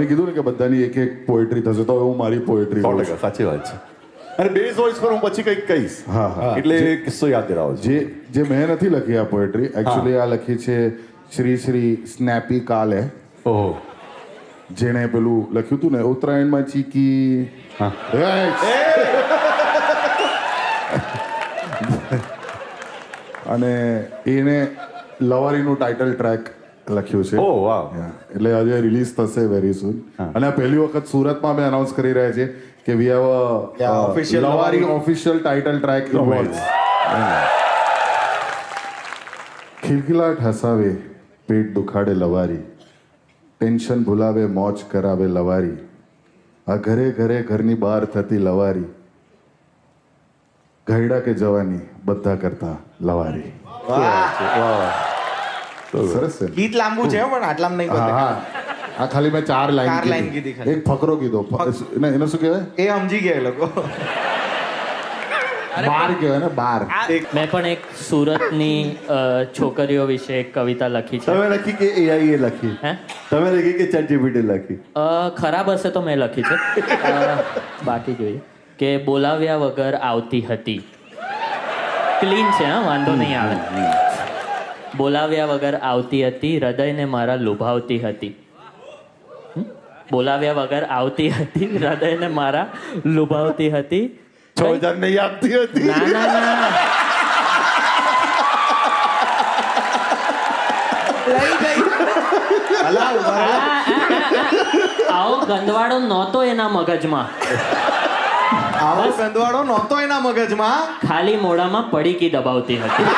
મેં કીધું ને કે બધાની એક એક પોએટ્રી થશે તો હું મારી પોએટ્રી 100% સાચી વાત છે. અને બેઝ વોઇસ પર હું પછી કંઈક કહીશ. હા. એટલે એ કિસ્સો યાદ દિલાવો છે. જે મેં નથી લખી આ પોએટ્રી, એકચ્યુઅલી આ લખી છે શ્રી શ્રી સ્નેપી કાલે, ઓહો. જેણે પેલું લખ્યું હતું ને ઉત્તરાયણમાં ચીકી. હા. અને એને લવારીનું ટાઇટલ ટ્રેક લખ્યું છે. ઓહ વાવ. એટલે આજે રિલીઝ થશે વેરી સૂન. અને આ પહેલી વખત સુરતમાં અમે અનાઉન્સ કરી રહ્યા છીએ કે we have official Lavari official title track involves. ખિલખિલાટ હસાવે, પેટ દુખાડે લવારી, ટેન્શન ભૂલાવે, મોજ કરાવે લવારી, આ ઘરે ઘરે ઘરની બહાર થતી લવારી, ઘરડા કે જવાની બધા કરતા લવારી. સરસ છે. ગીત લાંબુ છે પણ આટલામાં નહીં હા પતે. હા, આ ખાલી મેં ચાર ચાર line લાઈન કીધી કીધી, ખાલી. એક ફકરો કીધો. એને શું કહેવાય? એ સમજી ગયા એ લોકો. બાર કહેવાય ને, બાર. મેં પણ એક સુરતની છોકરીઓ વિશે એક કવિતા લખી છે. તમે લખી કે AI એ લખી? હે તમે લખી કે ChatGPT લખી? ખરાબ હશે તો મેં લખી છે. બાકી જોઈએ કે બોલાવ્યા વગર આવતી હતી. ક્લીન છે, હા, વાંધો નહીં આવે. બોલાવ્યા વગર આવતી હતી, હૃદયને મારા લુભાવતી હતી. બોલાવ્યા વગર આવતી હતી, હૃદયને મારા લુભાવતી હતી. 6000 નહીં આપતી હતી. ના ના ના, અલા, ઉભા રહો. આવો ગંદવાડો નહોતો એના મગજમાં, આવો ગંદવાડો નહોતો એના મગજમાં. ખાલી મોઢામાં પડીકી દબાવતી હતી.